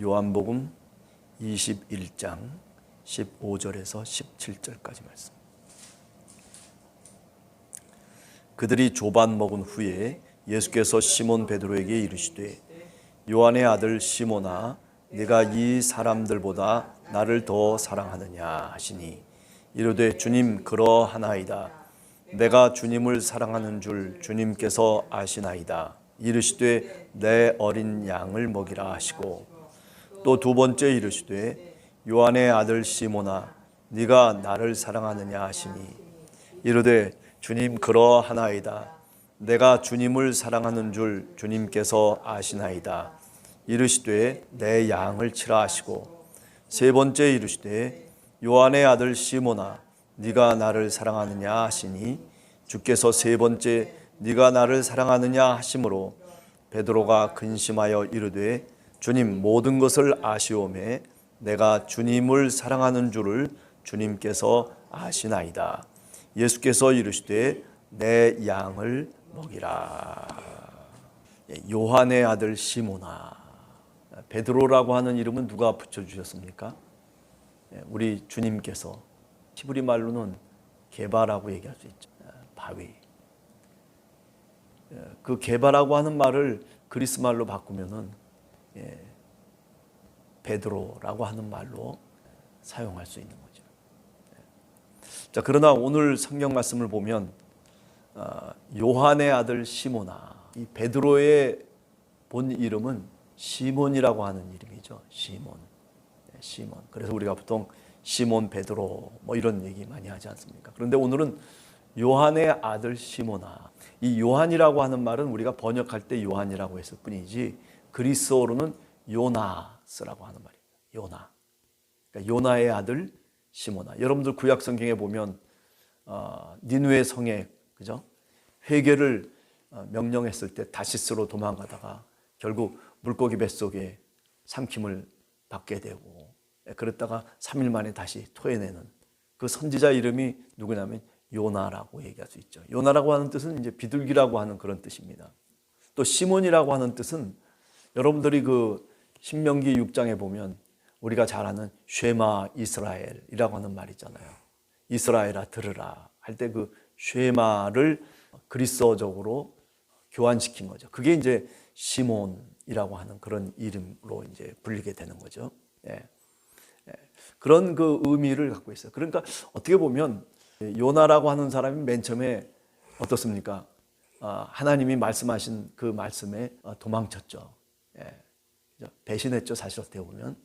요한복음 21장 15절에서 17절까지 말씀. 그들이 조반 먹은 후에 예수께서 시몬 베드로에게 이르시되 요한의 아들 시몬아 네가 이 사람들보다 나를 더 사랑하느냐 하시니 이르되 주님 그러하나이다. 내가 주님을 사랑하는 줄 주님께서 아시나이다. 이르시되 내 어린 양을 먹이라 하시고 또 두 번째 이르시되 요한의 아들 시몬아 네가 나를 사랑하느냐 하시니 이르되 주님 그러하나이다. 내가 주님을 사랑하는 줄 주님께서 아시나이다. 이르시되 내 양을 치라 하시고 세 번째 이르시되 요한의 아들 시몬아 네가 나를 사랑하느냐 하시니 주께서 세 번째 네가 나를 사랑하느냐 하심으로 베드로가 근심하여 이르되 주님 모든 것을 아시오매 내가 주님을 사랑하는 줄을 주님께서 아시나이다. 예수께서 이르시되 내 양을 먹이라. 요한의 아들 시몬아. 베드로라고 하는 이름은 누가 붙여주셨습니까? 우리 주님께서. 히브리 말로는 게바라고 얘기할 수 있죠. 바위. 그 게바라고 하는 말을 그리스 말로 바꾸면은 베드로라고 하는 말로 사용할 수 있는 거죠. 자, 그러나 오늘 성경 말씀을 보면 요한의 아들 시몬아, 이 베드로의 본 이름은 시몬이라고 하는 이름이죠. 시몬. 그래서 우리가 보통 시몬 베드로 뭐 이런 얘기 많이 하지 않습니까? 그런데 오늘은 요한의 아들 시몬아. 이 요한이라고 하는 말은 우리가 번역할 때 요한이라고 했을 뿐이지 그리스어로는 요나스라고 하는 말입니다. 요나. 그러니까 요나의 아들 시몬아. 여러분들 구약 성경에 보면 니느웨 성에 그죠? 회개를 명령했을 때 다시스로 도망가다가 결국 물고기 뱃속에 삼킴을 받게 되고 그랬다가 3일 만에 다시 토해내는 그 선지자 이름이 누구냐면 요나라고 얘기할 수 있죠. 요나라고 하는 뜻은 이제 비둘기라고 하는 그런 뜻입니다. 또 시몬이라고 하는 뜻은 여러분들이 그 신명기 6장에 보면 우리가 잘 아는 쉐마 이스라엘이라고 하는 말 있잖아요. 이스라엘아 들으라 할 때 그 쉐마를 그리스어적으로 교환시킨 거죠. 그게 이제 시몬이라고 하는 그런 이름으로 이제 불리게 되는 거죠. 그런 그 의미를 갖고 있어요. 그러니까 어떻게 보면 요나라고 하는 사람이 맨 처음에 어떻습니까? 하나님이 말씀하신 그 말씀에 도망쳤죠. 배신했죠. 사실 어떻게 보면.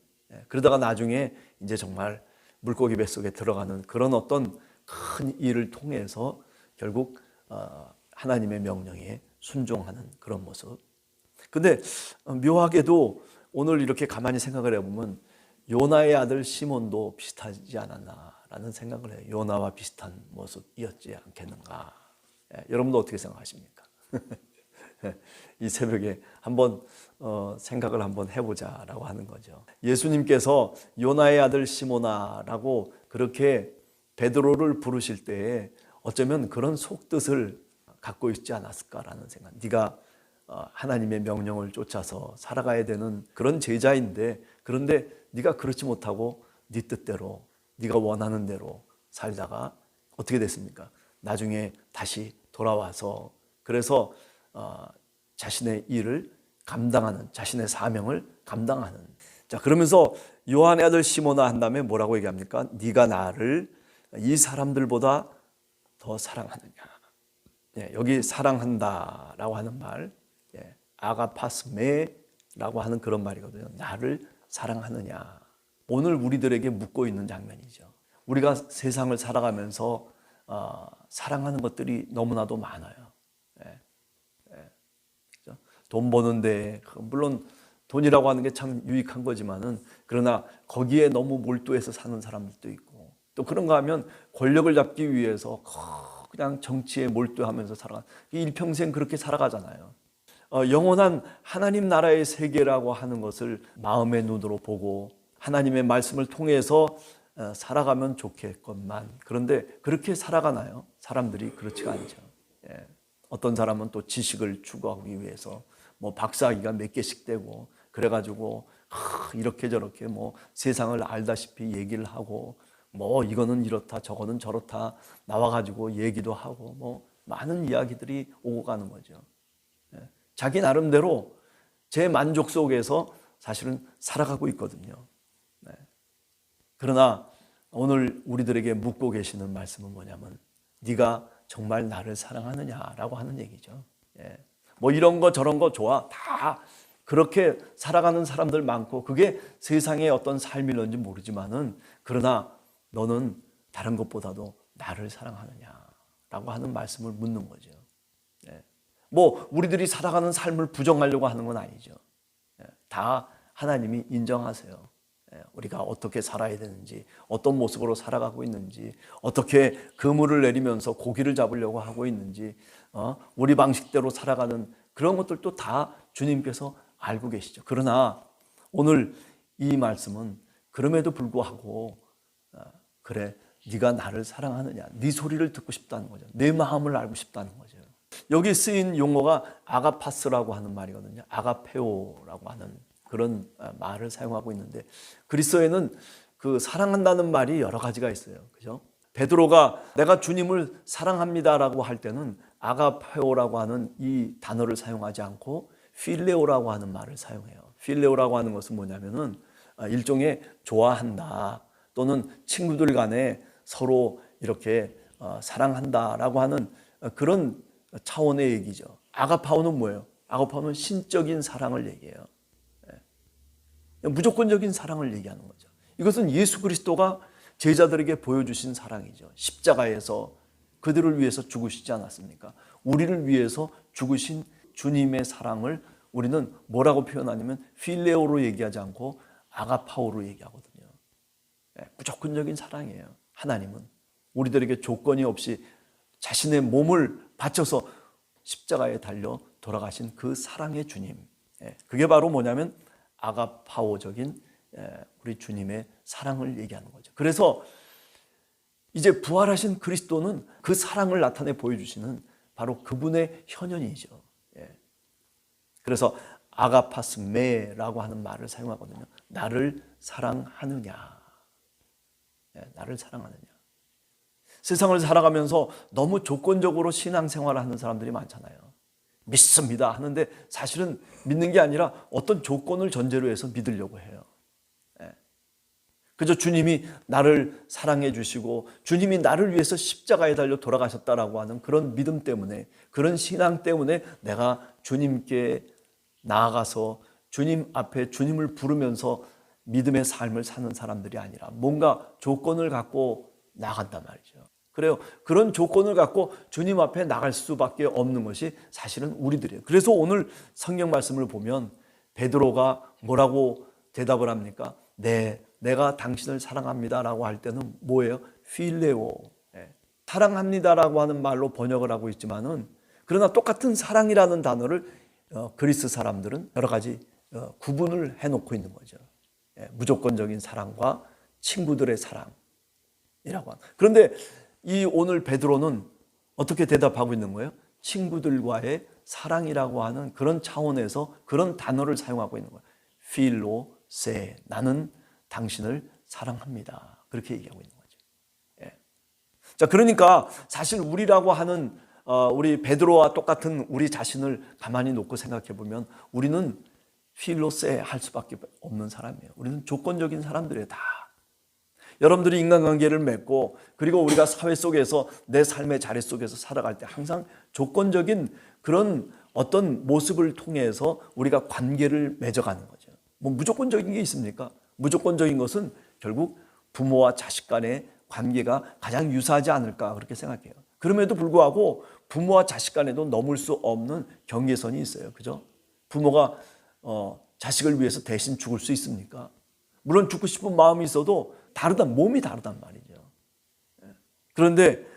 그러다가 나중에 이제 정말 물고기 뱃속에 들어가는 그런 어떤 큰 일을 통해서 결국 하나님의 명령에 순종하는 그런 모습. 근데 묘하게도 오늘 이렇게 가만히 생각을 해보면 요나의 아들 시몬도 비슷하지 않았나라는 생각을 해요. 요나와 비슷한 모습이었지 않겠는가. 여러분도 어떻게 생각하십니까? 이 새벽에 한번 생각을 한번 해보자라고 하는 거죠. 예수님께서 요나의 아들 시몬아라고 그렇게 베드로를 부르실 때에 어쩌면 그런 속뜻을 갖고 있지 않았을까라는 생각. 네가 하나님의 명령을 쫓아서 살아가야 되는 그런 제자인데 그런데 네가 그렇지 못하고 네 뜻대로 네가 원하는 대로 살다가 어떻게 됐습니까? 나중에 다시 돌아와서 그래서 자신의 일을 감당하는 자신의 사명을 감당하는 자 그러면서 요한의 아들 시몬아 한 다음에 뭐라고 얘기합니까? 네가 나를 이 사람들보다 더 사랑하느냐. 여기 사랑한다라고 하는 말 아가파스메라고 하는 그런 말이거든요. 나를 사랑하느냐. 오늘 우리들에게 묻고 있는 장면이죠. 우리가 세상을 살아가면서 사랑하는 것들이 너무나도 많아요. 돈 버는데 물론 돈이라고 하는 게 참 유익한 거지만은 그러나 거기에 너무 몰두해서 사는 사람들도 있고 또 그런가 하면 권력을 잡기 위해서 그냥 정치에 몰두하면서 살아가 일평생 그렇게 살아가잖아요. 영원한 하나님 나라의 세계라고 하는 것을 마음의 눈으로 보고 하나님의 말씀을 통해서 살아가면 좋겠건만 그런데 그렇게 살아가나요? 사람들이 그렇지가 않죠. 어떤 사람은 또 지식을 추구하기 위해서 뭐 박사학위가 몇 개씩 되고 그래가지고 이렇게 저렇게 뭐 세상을 알다시피 얘기를 하고 뭐 이거는 이렇다 저거는 저렇다 나와가지고 얘기도 하고 뭐 많은 이야기들이 오고 가는 거죠. 자기 나름대로 제 만족 속에서 사실은 살아가고 있거든요. 그러나 오늘 우리들에게 묻고 계시는 말씀은 뭐냐면 네가 정말 나를 사랑하느냐라고 하는 얘기죠. 뭐 이런 거 저런 거 좋아. 다 그렇게 살아가는 사람들 많고 그게 세상의 어떤 삶일런지 모르지만은 그러나 너는 다른 것보다도 나를 사랑하느냐라고 하는 말씀을 묻는 거죠. 뭐 우리들이 살아가는 삶을 부정하려고 하는 건 아니죠. 다 하나님이 인정하세요. 우리가 어떻게 살아야 되는지, 어떤 모습으로 살아가고 있는지, 어떻게 그물을 내리면서 고기를 잡으려고 하고 있는지, 우리 방식대로 살아가는 그런 것들도 다 주님께서 알고 계시죠. 그러나 오늘 이 말씀은 그럼에도 불구하고 그래, 네가 나를 사랑하느냐, 네 소리를 듣고 싶다는 거죠. 내 마음을 알고 싶다는 거죠. 여기 쓰인 용어가 아가파스라고 하는 말이거든요. 아가페오라고 하는 그런 말을 사용하고 있는데 그리스어에는 그 사랑한다는 말이 여러 가지가 있어요. 그죠? 베드로가 내가 주님을 사랑합니다라고 할 때는 아가페오라고 하는 이 단어를 사용하지 않고 필레오라고 하는 말을 사용해요. 필레오라고 하는 것은 뭐냐면은 일종의 좋아한다 또는 친구들 간에 서로 이렇게 사랑한다라고 하는 그런 차원의 얘기죠. 아가파오는 뭐예요? 아가파오는 신적인 사랑을 얘기해요. 무조건적인 사랑을 얘기하는 거죠. 이것은 예수 그리스도가 제자들에게 보여주신 사랑이죠. 십자가에서 그들을 위해서 죽으시지 않았습니까? 우리를 위해서 죽으신 주님의 사랑을 우리는 뭐라고 표현하냐면 필레오로 얘기하지 않고 아가파오로 얘기하거든요. 무조건적인 사랑이에요. 하나님은 우리들에게 조건이 없이 자신의 몸을 바쳐서 십자가에 달려 돌아가신 그 사랑의 주님. 그게 바로 뭐냐면 아가파오적인 우리 주님의 사랑을 얘기하는 거죠. 그래서 이제 부활하신 그리스도는 그 사랑을 나타내 보여주시는 바로 그분의 현현이죠. 그래서 아가파스메라고 하는 말을 사용하거든요. 나를 사랑하느냐. 나를 사랑하느냐. 세상을 살아가면서 너무 조건적으로 신앙생활을 하는 사람들이 많잖아요. 믿습니다 하는데 사실은 믿는 게 아니라 어떤 조건을 전제로 해서 믿으려고 해요. 그저 주님이 나를 사랑해 주시고 주님이 나를 위해서 십자가에 달려 돌아가셨다라고 하는 그런 믿음 때문에, 그런 신앙 때문에 내가 주님께 나아가서 주님 앞에 주님을 부르면서 믿음의 삶을 사는 사람들이 아니라 뭔가 조건을 갖고 나간단 말이죠. 그래요. 그런 조건을 갖고 주님 앞에 나갈 수밖에 없는 것이 사실은 우리들이에요. 그래서 오늘 성경 말씀을 보면 베드로가 뭐라고 대답을 합니까? 네, 내가 당신을 사랑합니다라고 할 때는 뭐예요? 필레오. 사랑합니다라고 하는 말로 번역을 하고 있지만은 그러나 똑같은 사랑이라는 단어를 그리스 사람들은 여러 가지 구분을 해놓고 있는 거죠. 무조건적인 사랑과 친구들의 사랑이라고 하는. 그런데 이 오늘 베드로는 어떻게 대답하고 있는 거예요? 친구들과의 사랑이라고 하는 그런 차원에서 그런 단어를 사용하고 있는 거예요. 필로세, 나는 당신을 사랑합니다. 그렇게 얘기하고 있는 거죠. 자, 그러니까 사실 우리라고 하는 우리 베드로와 똑같은 우리 자신을 가만히 놓고 생각해 보면 우리는 필로세 할 수밖에 없는 사람이에요. 우리는 조건적인 사람들이에요, 다. 여러분들이 인간관계를 맺고 그리고 우리가 사회 속에서 내 삶의 자리 속에서 살아갈 때 항상 조건적인 그런 어떤 모습을 통해서 우리가 관계를 맺어가는 거죠. 뭐 무조건적인 게 있습니까? 무조건적인 것은 결국 부모와 자식 간의 관계가 가장 유사하지 않을까 그렇게 생각해요. 그럼에도 불구하고 부모와 자식 간에도 넘을 수 없는 경계선이 있어요. 그죠? 부모가 자식을 위해서 대신 죽을 수 있습니까? 물론 죽고 싶은 마음이 있어도 몸이 다르단 말이죠. 그런데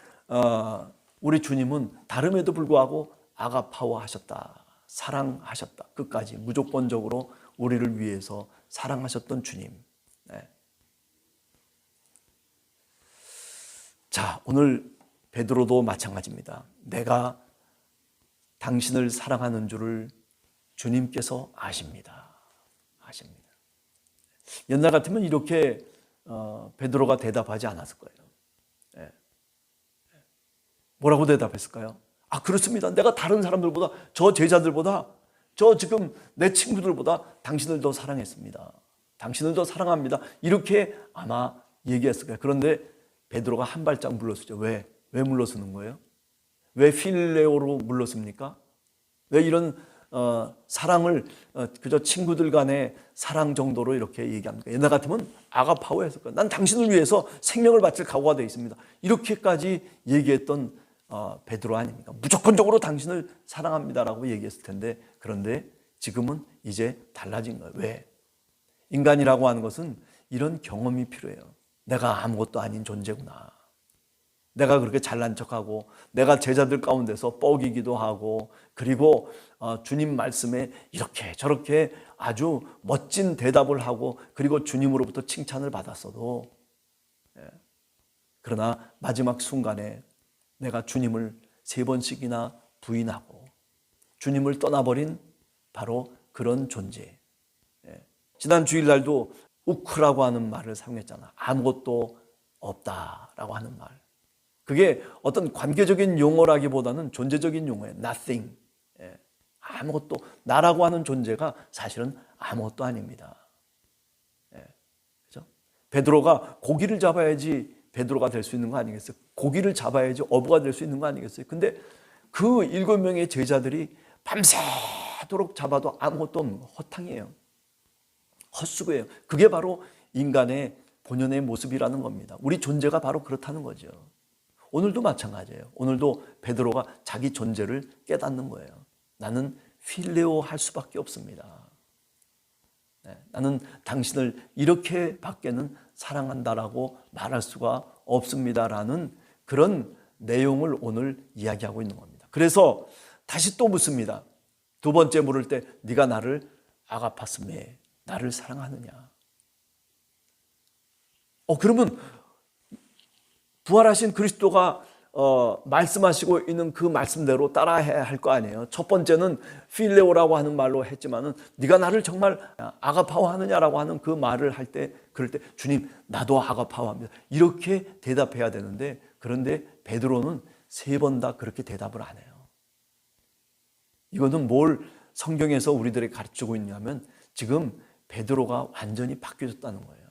우리 주님은 다름에도 불구하고 아가파워 하셨다. 사랑하셨다. 끝까지 무조건적으로 우리를 위해서 사랑하셨던 주님. 자, 오늘 베드로도 마찬가지입니다. 내가 당신을 사랑하는 줄을 주님께서 아십니다. 아십니다. 옛날 같으면 이렇게 베드로가 대답하지 않았을 거예요. 예. 뭐라고 대답했을까요? 아, 그렇습니다. 내가 다른 사람들보다, 저 제자들보다, 저 지금 내 친구들보다 당신을 더 사랑했습니다. 당신을 더 사랑합니다. 이렇게 아마 얘기했을 거예요. 그런데 베드로가 한 발짝 물러서죠. 왜 물러서는 거예요? 왜 필레오로 물러섭니까? 왜 이런 사랑을 그저 친구들 간의 사랑 정도로 이렇게 얘기합니까? 옛날 같으면 아가파오 했을 거예요. 난 당신을 위해서 생명을 바칠 각오가 되어 있습니다. 이렇게까지 얘기했던 베드로 아닙니까? 무조건적으로 당신을 사랑합니다라고 얘기했을 텐데, 그런데 지금은 이제 달라진 거예요. 왜? 인간이라고 하는 것은 이런 경험이 필요해요. 내가 아무것도 아닌 존재구나. 내가 그렇게 잘난 척하고 내가 제자들 가운데서 뻐기기도 하고, 그리고 주님 말씀에 이렇게 저렇게 아주 멋진 대답을 하고, 그리고 주님으로부터 칭찬을 받았어도, 그러나 마지막 순간에 내가 주님을 3번씩이나 부인하고 주님을 떠나버린 바로 그런 존재. 지난 주일날도 우크라고 하는 말을 사용했잖아. 아무것도 없다라고 하는 말. 그게 어떤 관계적인 용어라기보다는 존재적인 용어예요. nothing. 아무것도, 나라고 하는 존재가 사실은 아무것도 아닙니다. 그렇죠? 베드로가 고기를 잡아야지 베드로가 될 수 있는 거 아니겠어요? 고기를 잡아야지 어부가 될 수 있는 거 아니겠어요? 근데 그 7명의 제자들이 밤새도록 잡아도 아무것도 없는 거, 허탕이에요. 헛수고예요. 그게 바로 인간의 본연의 모습이라는 겁니다. 우리 존재가 바로 그렇다는 거죠. 오늘도 마찬가지예요. 오늘도 베드로가 자기 존재를 깨닫는 거예요. 나는 필레오 할 수밖에 없습니다. 나는 당신을 이렇게 밖에는 사랑한다라고 말할 수가 없습니다라는 그런 내용을 오늘 이야기하고 있는 겁니다. 그래서 다시 또 묻습니다. 두 번째 물을 때 네가 나를 아가파스메, 나를 사랑하느냐? 그러면 부활하신 그리스도가 말씀하시고 있는 그 말씀대로 따라해야 할 거 아니에요. 첫 번째는 필레오라고 하는 말로 했지만은 네가 나를 정말 아가파오하느냐라고 하는 그 말을 할 때, 그럴 때 주님 나도 아가파오합니다. 이렇게 대답해야 되는데, 그런데 베드로는 3번 다 그렇게 대답을 안 해요. 이거는 뭘 성경에서 우리들에게 가르치고 있냐면 지금 베드로가 완전히 바뀌어졌다는 거예요.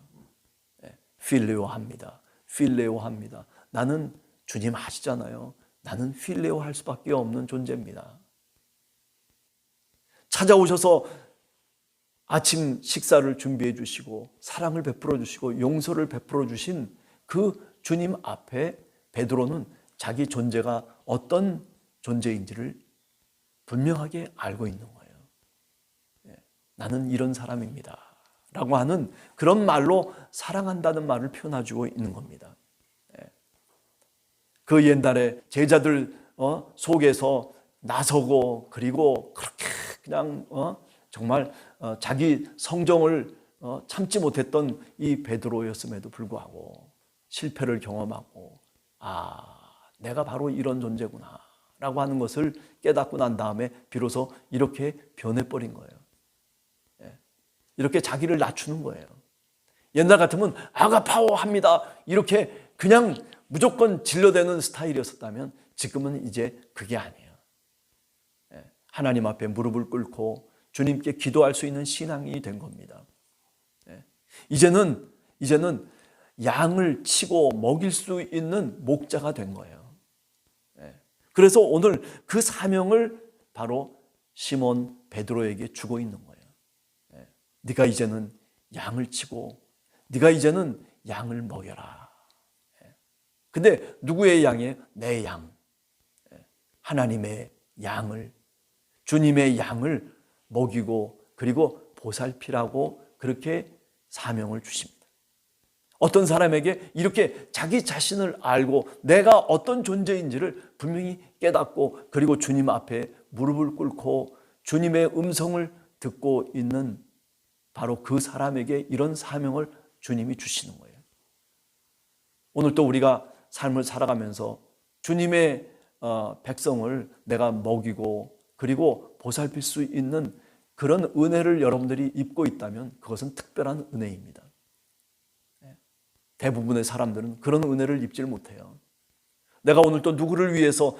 필레오합니다. 필레오합니다. 나는 주님 아시잖아요. 나는 필레오 할 수밖에 없는 존재입니다. 찾아오셔서 아침 식사를 준비해 주시고 사랑을 베풀어 주시고 용서를 베풀어 주신 그 주님 앞에 베드로는 자기 존재가 어떤 존재인지를 분명하게 알고 있는 거예요. 나는 이런 사람입니다 라고 하는 그런 말로 사랑한다는 말을 표현해주고 있는 겁니다. 그 옛날에 제자들 속에서 나서고, 그리고 그렇게 그냥 정말 자기 성정을 참지 못했던 이 베드로였음에도 불구하고 실패를 경험하고, 내가 바로 이런 존재구나 라고 하는 것을 깨닫고 난 다음에 비로소 이렇게 변해버린 거예요. 이렇게 자기를 낮추는 거예요. 옛날 같으면 아가파오 합니다 이렇게 그냥 무조건 질러대는 스타일이었었다면 지금은 이제 그게 아니에요. 하나님 앞에 무릎을 꿇고 주님께 기도할 수 있는 신앙이 된 겁니다. 이제는 양을 치고 먹일 수 있는 목자가 된 거예요. 그래서 오늘 그 사명을 바로 시몬 베드로에게 주고 있는 거예요. 네가 이제는 양을 치고 네가 이제는 양을 먹여라. 근데 누구의 양이에요? 내 양. 하나님의 양을, 주님의 양을 먹이고 그리고 보살피라고 그렇게 사명을 주십니다. 어떤 사람에게 이렇게 자기 자신을 알고 내가 어떤 존재인지를 분명히 깨닫고, 그리고 주님 앞에 무릎을 꿇고 주님의 음성을 듣고 있는 바로 그 사람에게 이런 사명을 주님이 주시는 거예요. 오늘 또 우리가 삶을 살아가면서 주님의 백성을 내가 먹이고 그리고 보살필 수 있는 그런 은혜를 여러분들이 입고 있다면 그것은 특별한 은혜입니다. 대부분의 사람들은 그런 은혜를 입지를 못해요. 내가 오늘 또 누구를 위해서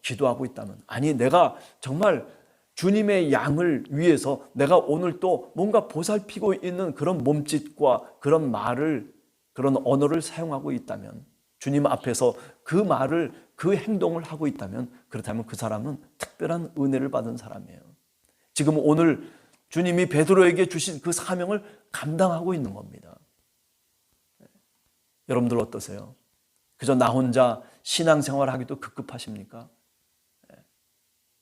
기도하고 있다면, 아니 내가 정말 주님의 양을 위해서 내가 오늘 또 뭔가 보살피고 있는 그런 몸짓과 그런 말을, 그런 언어를 사용하고 있다면, 주님 앞에서 그 말을, 그 행동을 하고 있다면, 그렇다면 그 사람은 특별한 은혜를 받은 사람이에요. 지금 오늘 주님이 베드로에게 주신 그 사명을 감당하고 있는 겁니다. 여러분들 어떠세요? 그저 나 혼자 신앙생활 하기도 급급하십니까?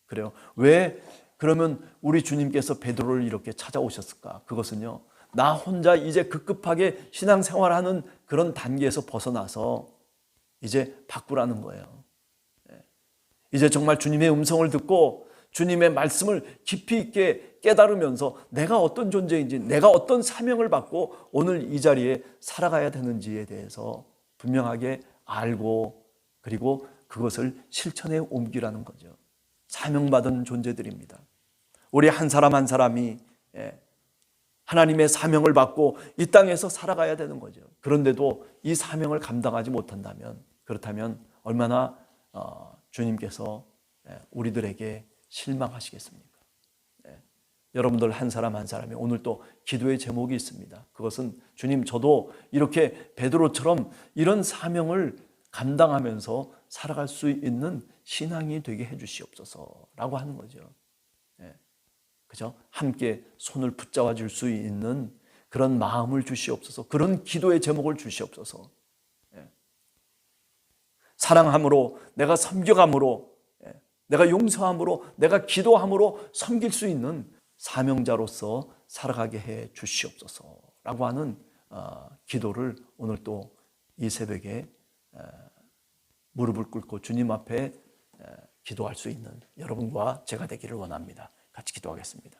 그래요. 왜 그러면 우리 주님께서 베드로를 이렇게 찾아오셨을까? 그것은요, 나 혼자 이제 급급하게 신앙생활하는 그런 단계에서 벗어나서 이제 바꾸라는 거예요. 이제 정말 주님의 음성을 듣고 주님의 말씀을 깊이 있게 깨달으면서 내가 어떤 존재인지, 내가 어떤 사명을 받고 오늘 이 자리에 살아가야 되는지에 대해서 분명하게 알고, 그리고 그것을 실천에 옮기라는 거죠. 사명받은 존재들입니다. 우리 한 사람 한 사람이 하나님의 사명을 받고 이 땅에서 살아가야 되는 거죠. 그런데도 이 사명을 감당하지 못한다면, 그렇다면 얼마나 주님께서 우리들에게 실망하시겠습니까? 여러분들 한 사람 한 사람이 오늘 또 기도의 제목이 있습니다. 그것은 주님, 저도 이렇게 베드로처럼 이런 사명을 감당하면서 살아갈 수 있는 신앙이 되게 해주시옵소서라고 하는 거죠. 그죠? 함께 손을 붙잡아 줄 수 있는 그런 마음을 주시옵소서, 그런 기도의 제목을 주시옵소서. 사랑함으로, 내가 섬겨감으로, 내가 용서함으로, 내가 기도함으로 섬길 수 있는 사명자로서 살아가게 해 주시옵소서라고 하는 기도를 오늘 또 이 새벽에 무릎을 꿇고 주님 앞에 기도할 수 있는 여러분과 제가 되기를 원합니다. 같이 기도하겠습니다.